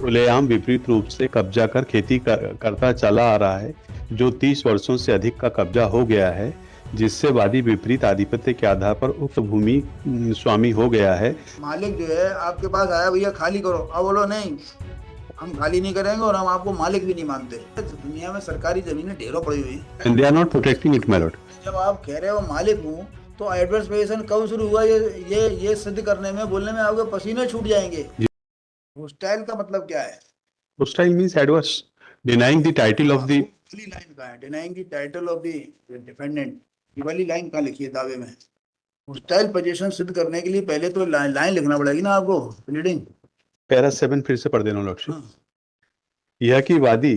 खुलेआम विपरीत रूप से कब्जा कर खेती करता चला आ रहा है, जो 30 वर्षों से अधिक का कब्जा हो गया है, जिससे वादी विपरीत आधिपत्य के आधार पर उक्त भूमि स्वामी हो गया है। मालिक जो है आपके पास आया, भैया खाली करो, अब बोलो नहीं, हम खाली नहीं करेंगे और हम आपको मालिक भी नहीं मानते। दुनिया में सरकारी जमीनें ढेरों पड़ी हुई हैं। And they are not protecting it, my lord. जब आप कह रहे हो मालिक हूँ, तो एडवर्स पोजीशन कब शुरू हुआ? ये सिद्ध करने में, बोलने में आपके पसीने छूट जाएंगे। होस्टाइल का मतलब क्या है? Hostile means adverse, denying the title of the line का है, denying the title of the defendant. ये वाली लाइन कहाँ लिखी है दावे में? होस्टाइल पोजीशन सिद्ध करने के लिए पहले तो लाइन लिखना पड़ेगी ना आपको, प्लीडिंग। पैरा 7 फिर से पढ़ देना लॉर्डशिप। हाँ। यह कि वादी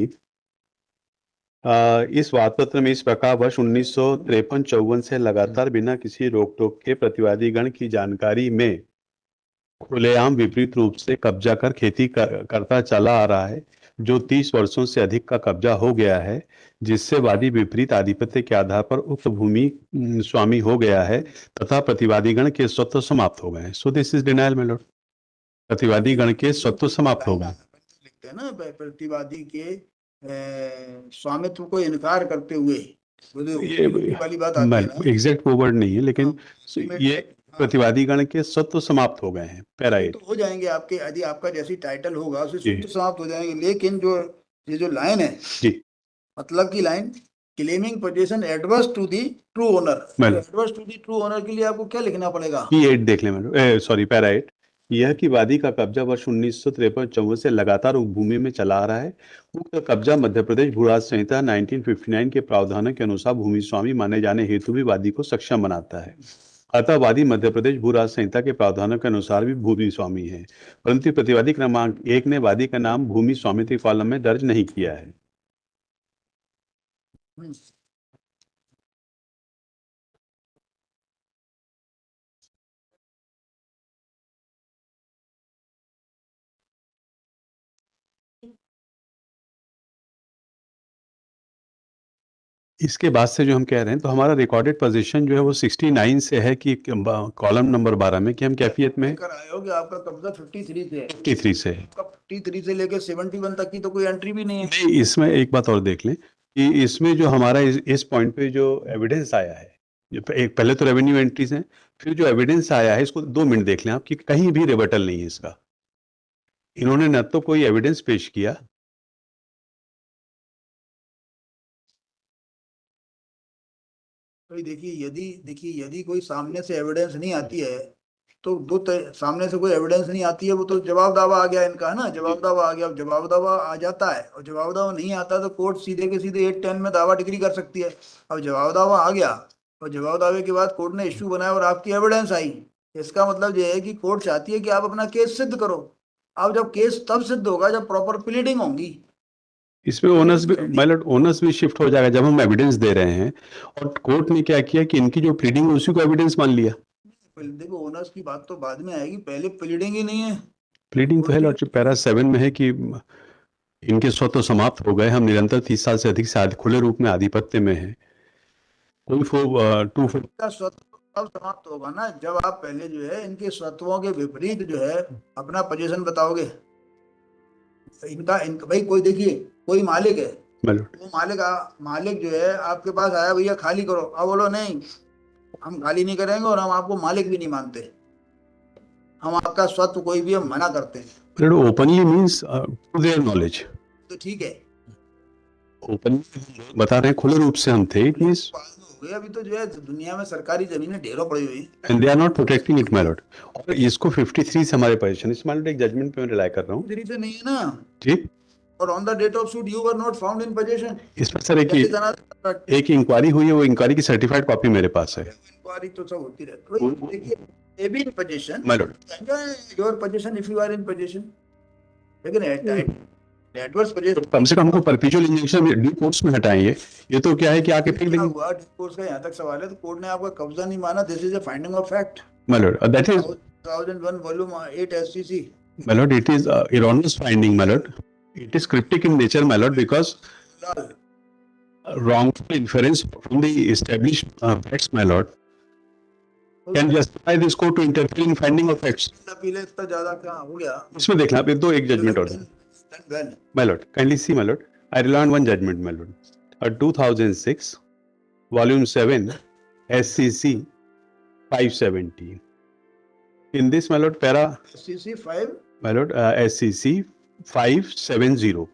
इस वादपत्र में इस प्रकार वर्ष 1953-54 से लगातार बिना किसी रोक टोक के प्रतिवादी गण की जानकारी में खुलेआम विपरीत रूप से कब्जा कर खेती करता चला आ रहा है, जो 30 वर्षों से अधिक का कब्जा हो गया है, जिससे वादी विपरीत आधिपत्य के आधार पर उक्त भूमि स्वामी हो गया है तथा प्रतिवादी गण के स्वत्व समाप्त हो गए हैं। So this is denial, my Lord. प्रतिवादी गण के स्वत्व समाप्त हो गए। लिखते हैं ना, प्रतिवादी के स्वामित्व को इनकार करते हुए, ये वाली बात आती है ना। एग्जैक्ट वो वर्ड नहीं है, लेकिन ये हाँ, प्रतिवादी गण के स्वत्व समाप्त हो गए हैं। पैरा 8 तो हो जाएंगे आपके, यदि आपका जैसी टाइटल होगा उससे जी। सूत्र समाप्त हो जाएंगे। लेकिन जो ये जो लाइन है, जी, मतलब की line, claiming position adverse to the true owner, adverse to the true owner के लिए आपको क्या लिखना पड़ेगा? P8 देख लें मैडम, सॉरी पैरा 8। यह कि वादी का कब्जा वर्ष 1953-54 से लगातार उक्त भूमि में चला आ रहा है। उक्त कब्जा मध्य प्रदेश भू राज संहिता 1959 के प्रावधानों के अनुसार भूमि स्वामी माने जाने हेतु भी वादी को सक्षम बनाता है। अतः वादी मध्य प्रदेश भू राज संहिता के प्रावधानों के अनुसार भी भूमि स्वामी है, परंतु प्रतिवादी क्रमांक 1 ने वादी का नाम भूमि स्वामित्व कॉलम में दर्ज नहीं किया है। इसके बाद से जो हम कह रहे हैं, तो हमारा रिकॉर्डेड पोजीशन जो है वो 69 से है कि कॉलम नंबर 12 में कि हम कैफियत में आए हो कि आपका कब्जा 53 से है। 53 से है। 53 से लेकर 71 तक की तो कोई एंट्री भी नहीं है। नहीं, इसमें एक बात और देख लें कि इसमें जो हमारा इस पॉइंट पे जो एविडेंस आया है, एक पहले तो रेवेन्यू एंट्रीज हैं, फिर जो एविडेंस आया है, इसको 2 मिनट देख लें आप कि कहीं भी रिबटल नहीं है इसका। इन्होंने न तो कोई एविडेंस पेश किया, तो देखिए यदि कोई सामने से एविडेंस नहीं आती है, तो सामने से कोई एविडेंस नहीं आती है, वो तो जवाब दावा आ गया इनका, है ना। जवाब दावा आ गया। अब जवाब दावा आ जाता है और जवाब दावा नहीं आता तो कोर्ट सीधे के सीधे 810 में दावा डिग्री कर सकती है। अब जवाब दावा आ गया और जवाब दावे के बाद कोर्ट ने इश्यू बनाया और आपकी एविडेंस आई, इसका मतलब ये है कि कोर्ट चाहती है कि आप अपना केस सिद्ध करो। अब जब केस तब सिद्ध होगा जब प्रॉपर प्लीडिंग होंगी। इसमें ओनर्स भी, माइलॉर्ड, ओनर्स भी शिफ्ट हो जाएगा जब हम एविडेंस दे रहे हैं। और कोर्ट ने क्या किया कि इनकी जो प्लीडिंग है उसी को एविडेंस मान लिया। देखो, ओनर्स की बात तो बाद में आएगी, पहले प्लीडिंग ही नहीं है। प्लीडिंग तो है लॉर्डशिप, पैरा 7 में है कि इनके स्वतः समाप्त हो गए, हम निरंतर 30 साल से अधिक से खुले रूप में आधिपत्य में है। कोई स्वत्व तब समाप्त होगा ना जब आप पहले जो है इनके स्वत्वों के विपरीत जो है अपना पोजीशन बताओगे। इनका भाई, कोई देखिए, कोई मालिक है, वो मालिक जो है आपके पास आया, भैया खाली करो, अब बोलो नहीं, हम खाली नहीं करेंगे और हम आपको मालिक भी नहीं मानते, हम आपका स्वत्व कोई भी हम मना करते हैं। Openly means to their knowledge, तो ठीक है, ओपनली बता रहे हैं, खुले रूप से हम थे। इट मींस अभी तो जो है दुनिया में सरकारी जमीनें ढेरों पड़ी हुई and they are not protecting it, my lord. और इसको 53 से हमारे पोजीशन, इस माइलॉर्ड एक जजमेंट पे मैं रिलाई कर रहा हूं। 53 से नहीं है ना जी। और on the date of suit you were not found in position. इस पर सर एक इंक्वायरी हुई है, वो इंक्वायरी की सर्टिफाइड कॉपी मेरे पास है। इंक्वायरी तो सब होती रहती है। देखिए, A B in position, my lord, your position if you are in position, लेकिन एडवर्स पोजीशन कम से कम हमको परपेचुअल इंजंक्शन ड्यू कोर्स में हटाएंगे। ये तो क्या है कि आके फेंक देंगे। हुआ ड्यू कोर्स का यहाँ तक सवाल है, तो कोर्ट ने आपका कब्जा नहीं माना, this is a finding of fact. My Lord, that is 2001 volume 8 SCC। My lord, it is erroneous finding, my lord. It is cryptic in nature, my lord, because wrongful inference from the established facts, my lord, can justify this court to interfere in finding of facts. पीले इतना ज्यादा क्या हो गया? इसमें देखना आप, एक जजमेंट और When? My lord, kindly see, my lord. I rely on one judgment, my lord. 2006, volume 7, SCC 517. In this, my lord, para, SCC 5. my lord, SCC 570,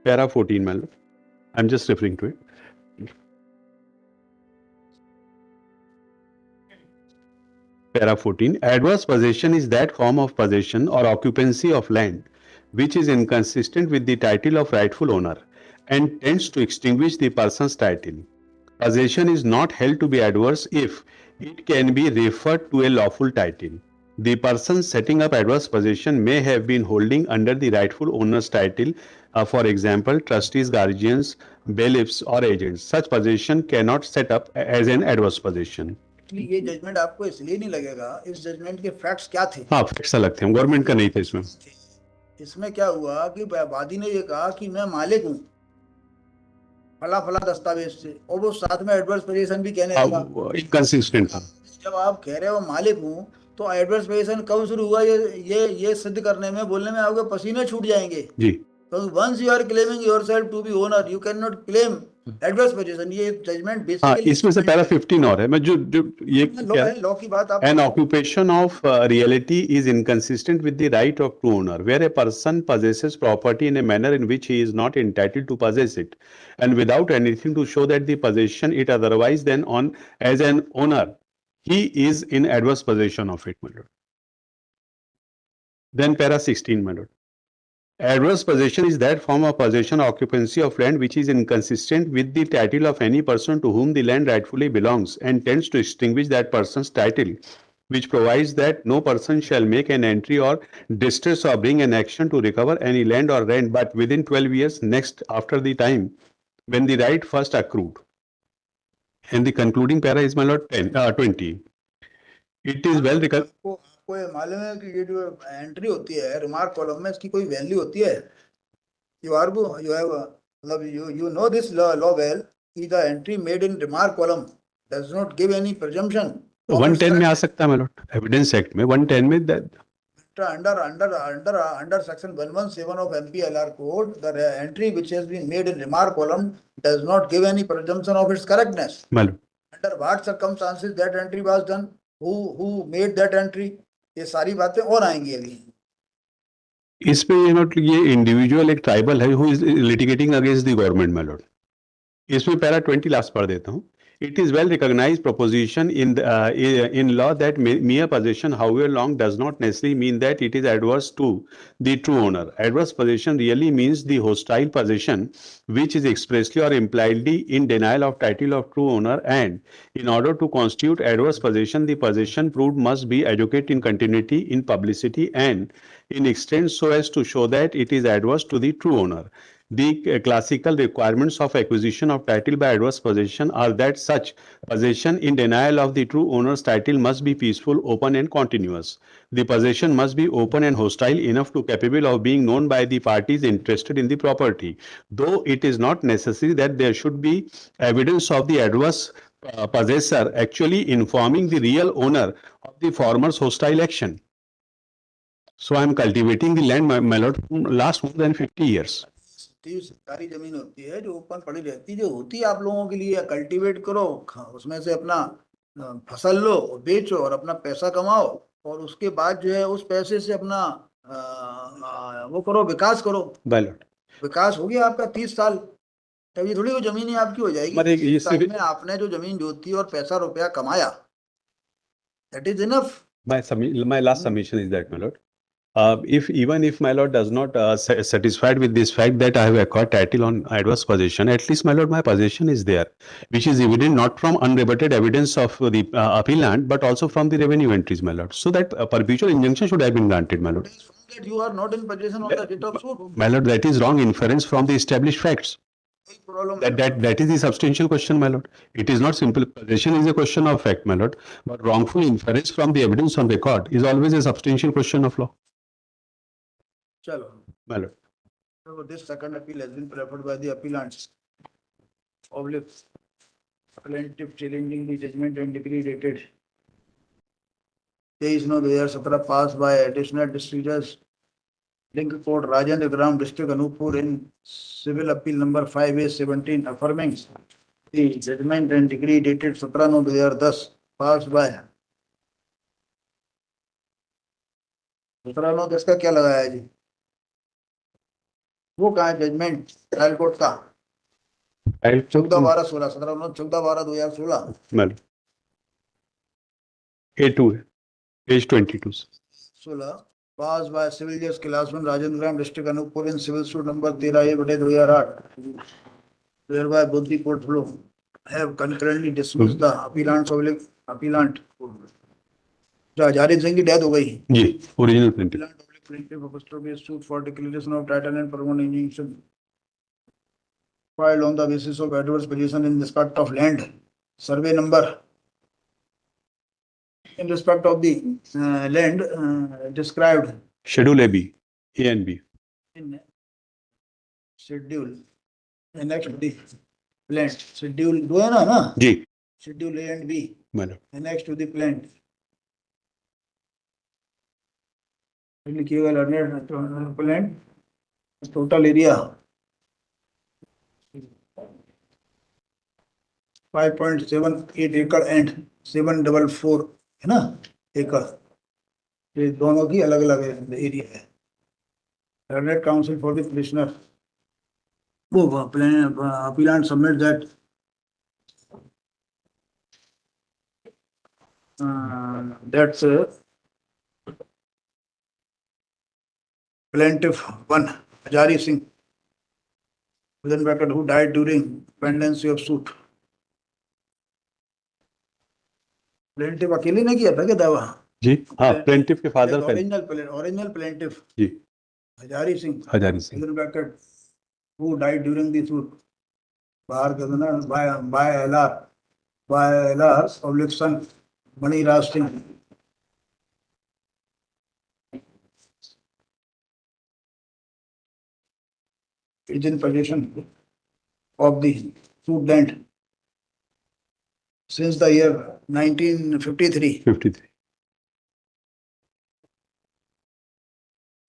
para 14, my lord. I'm just referring to it. Para 14, adverse possession is that form of possession or occupancy of land which is inconsistent with the title of rightful owner and tends to extinguish the person's title. Possession is not held to be adverse if it can be referred to a lawful title. The person setting up adverse possession may have been holding under the rightful owner's title, for example, trustees, guardians, bailiffs, or agents. Such possession cannot set up as an adverse possession. ये judgement आपको इसलिए नहीं लगेगा, इस judgement के facts क्या थे? हाँ, फैक्ट्स अलग थे, गवर्नमेंट का नहीं था इसमें। इसमें क्या हुआ कि वादी ने ये कहा कि मैं मालिक हूँ फला फला दस्तावेज से, और वो साथ में एडवर्स पोजीशन भी कहने लगा। इनकंसिस्टेंट था। जब आप कह रहे हो मालिक हूँ, तो एडवर्स पोजीशन कब शुरू हुआ? ये सिद्ध करने में, बोलने में आपके पसीने छूट जाएंगे जी। तो once you are claiming yourself to be owner, you can not claim adverse position. ये जजमेंट बेसिकली इसमें से पैरा 15 और है, मैं जो ये लॉ की बात आप An occupation of reality is inconsistent with the right of true owner, where a person possesses property in a manner in which he is not entitled to possess it, and without anything to show that the possession it otherwise then on as an owner, he is in adverse possession of it, my lord. Then para 16, my lord. Adverse possession is that form of possession or occupancy of land which is inconsistent with the title of any person to whom the land rightfully belongs and tends to extinguish that person's title, which provides that no person shall make an entry or distress or bring an action to recover any land or rent but within 12 years next after the time when the right first accrued. And the concluding para is, my lord, 20. It is well recognized. आपको ये मालूम है कि ये जो entry होती है remark column में, इसकी कोई वैल्यू होती है? यू हैव मतलब you know this law well कि the entry made in remark column does not give any presumption. 110 में आ सकता है, my lord, एविडेंस एक्ट में 110 में under section 117 of MPLR code, the entry which has been made in remark column does not give any presumption of its correctness. मालूम Under what circumstances that entry was done, who made that entry, ये सारी बातें और आएंगी अभी। इसमें ये individual एक ट्राइबल है who is litigating against the government, my Lord. इसमें पैरा 20 लास्ट पढ़ देता हूँ। It is well recognized proposition in law that mere possession, however long, does not necessarily mean that it is adverse to the true owner. Adverse possession really means the hostile possession which is expressly or impliedly in denial of title of true owner, and in order to constitute adverse possession, the possession proved must be adequate in continuity, in publicity, and in extent so as to show that it is adverse to the true owner. The classical requirements of acquisition of title by adverse possession are that such possession in denial of the true owner's title must be peaceful, open and continuous. The possession must be open and hostile enough to capable of being known by the parties interested in the property, though it is not necessary that there should be evidence of the adverse possessor actually informing the real owner of the former's hostile action. So I am cultivating the land, my lord, from last more than 50 years. सरकारी जमीन होती है जो open पड़ी रहती है, जो होती है आप लोगों के लिए, कल्टीवेट करो, उसमें से अपना फसल लो, बेचो और अपना पैसा कमाओ, और उसके बाद जो है उस पैसे से अपना वो करो, विकास करो। विकास हो गया आपका 30 साल, तभी थोड़ी वो जमीन ही आपकी हो जाएगी। में आपने जो जमीन जोती और पैसा रुपया कमाया, that is enough. My last submission is that, my lord. Even if my lord does not satisfied with this fact that I have acquired title on adverse possession, at least my lord, my possession is there, which is evident not from unrebutted evidence of the appellant, but also from the revenue entries, my lord. So that perpetual injunction should have been granted, my lord. That you are not in possession of the writ of suit. My lord, that is wrong inference from the established facts. That is the substantial question, my lord. It is not simple. Possession is a question of fact, my lord, but wrongful inference from the evidence on record is always a substantial question of law. Chalo. My lord. So this second appeal has been preferred by the appellants. Plaintiff challenging the judgment and decree dated 23/9/2017 passed by additional district judge Link Court, Rajendra Gram, District Anuppur, in Civil Appeal number 5A17, affirming the judgment and decree dated 17/9/2010, passed by 17/9 का क्या लगाया है जी? वो कहाँ है judgement trial court का? 14/12/16, 17/14/2016। Madam A2 है, page 22 16 passed by civil judge Kilasman Rajendra Gram, District Anuppur, in civil suit number 13A/2008, whereby both the court below have concurrently dismissed the appellant Hazari Singh की डेथ हो गई जी, original printing plaintiff apostrophe suit for declaration of title and permanent injunction filed on the basis of adverse position in respect of land survey number in respect of the land described schedule AB, A and B in schedule next to the plant schedule दो है ना जी schedule A and B madam next to the plant लिखिएगा learned plant total area 5.78 एकड़ and 744 है ना एकड़, ये दोनों की अलग अलग एरिया है। Learned council for the petitioner वो appellant submit that that's plaintiff one Hajari Singh within bracket who died during pendency of suit। Plaintiff अकेले ने किया था क्या दावा जी? हाँ, प्लेंटिफ के फादर का original plaintiff ji Hazari Singh within bracket who died during the suit बाहर कर देना by LR public son Mani Raj Singh is in possession of the suit land since the year 1953 53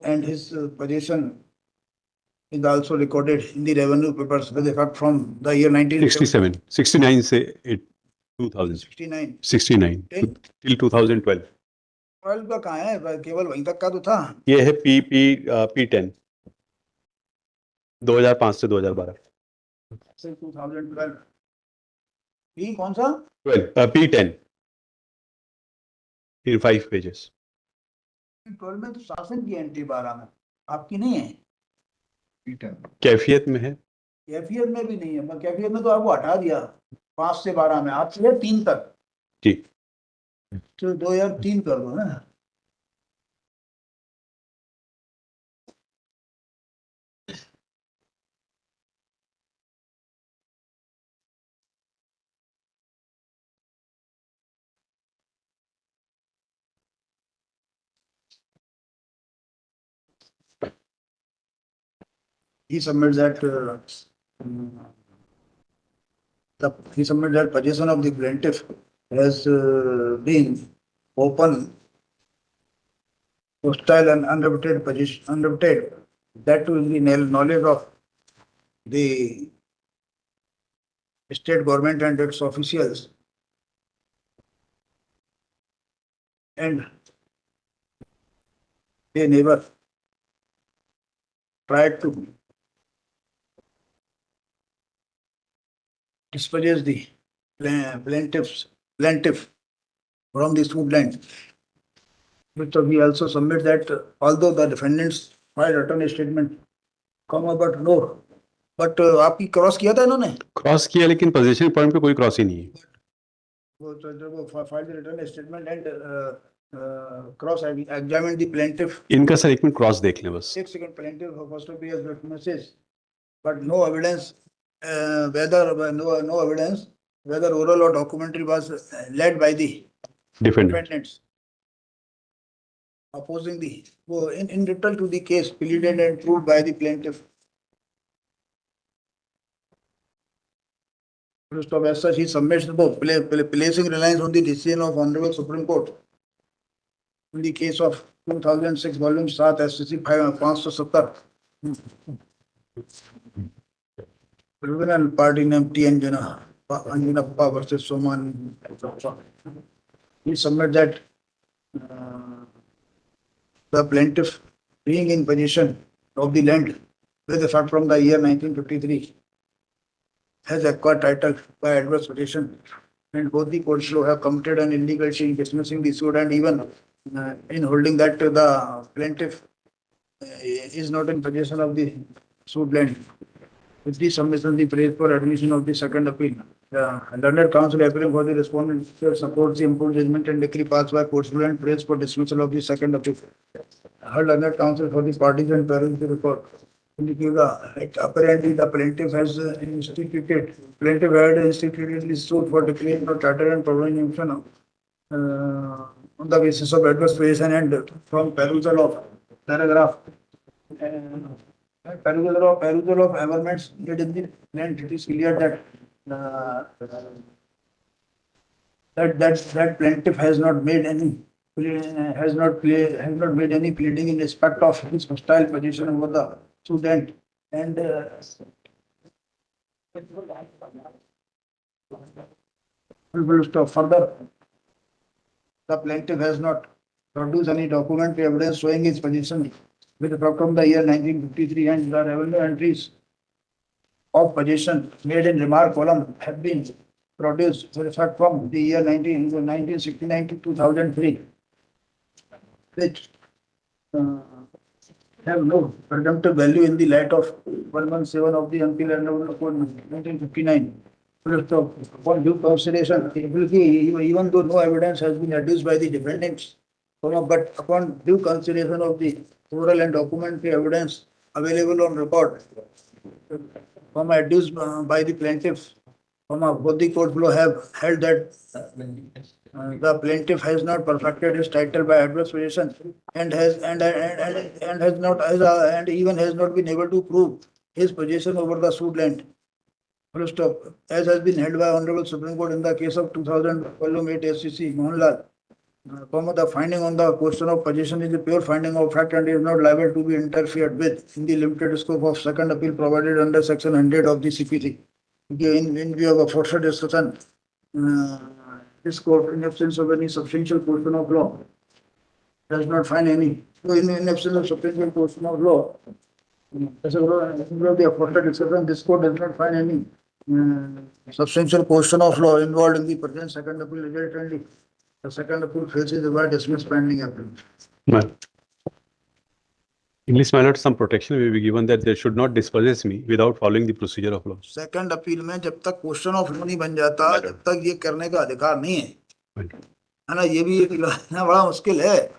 and his possession is also recorded in the revenue papers with effect from the year 67 69 से 2069 till 2012 12 का कहाँ है? केवल वहीं तक का तो था। ये है P10 2005 से 2012 2012 P कौन सा? P10 in 5 pages 12 में तो शासन की एंट्री 12 में, आपकी नहीं है। कैफियत में है, कैफियत में भी नहीं है, पर कैफियत में तो आपको हटा दिया 5 से 12 में, आप से 3 तक जी तो 2003 कर दो ना। He submits that possession of the plaintiff has been open, hostile and unreputed that to the knowledge of the state government and its officials, and they never tried to dispossess the plaintiff from the suit land. But we also submit that although the defendants filed return statement, but no, but आपकी cross किया था इन्होंने? Cross किया, लेकिन position point पे कोई cross ही नहीं है। वो file return statement and cross examine the plaintiff. इनका सर एक मिनट क्रॉस देख लें बस। एक second, plaintiff first of BS witnesses but no evidence whether oral or documentary was led by the defendants opposing the in return to the case pleaded and proved by the plaintiff. First of as such, he submits the placing reliance on the decision of Honorable Supreme Court in the case of 2006 volume 7 SCC 570 criminal party name T. Anjanappa versus Soman. We submit that the plaintiff being in possession of the land with effect from the year 1953 has acquired title by adverse possession, and both the courts have committed an illegality in dismissing the suit, and even in holding that the plaintiff is not in possession of the suit land. With the submission, the praise for admission of the second appeal. The learned counsel appealing for the respondent supports the imposed judgment and decree passed by court and praise for dismissal of the second appeal. Her learned counsel for the parties and parents the report. Apparently, the plaintiff had instituted the suit for declaring for charter and providing on the basis of adverse possession, and from perusal of paragraph. Perusal of amendments made in the land, it is clear that that plaintiff has not made any pleading in respect of his hostile position over the student, and further, the plaintiff has not produced any documentary evidence showing his position with effect from the year 1953, and the revenue entries of possession made in remark column have been produced with effect from the year 1969 to 2003, which have no presumptive value in the light of 117 of the Unpenal Code 1959. Upon due consideration, even though no evidence has been adduced by the defendants, but upon due consideration of the oral and documentary evidence available on record, adduced by the plaintiff, both the court below have held that the plaintiff has not perfected his title by adverse possession, and has not been able to prove his possession over the sued land. Full stop. As has been held by Honorable Supreme Court in the case of 2000 volume 8 SCC Mohanlal. The finding on the question of possession is a pure finding of fact and is not liable to be interfered with in the limited scope of second appeal provided under section 100 of the CPC. In view of a further discussion, this court, in absence of any substantial portion of law, does not find any. In absence of substantial portion of law, as a further discussion, this court does not find any substantial portion of law involved in the present second appeal result, and the second appeal faces by dismissed pending appeal. English, my lord, some protection will be given that they should not dispossess me without following the procedure of law. Second appeal में जब तक question of law नहीं बन जाता, जब तक ये करने का अधिकार नहीं है, है ना? ये भी एक बड़ा मुश्किल है.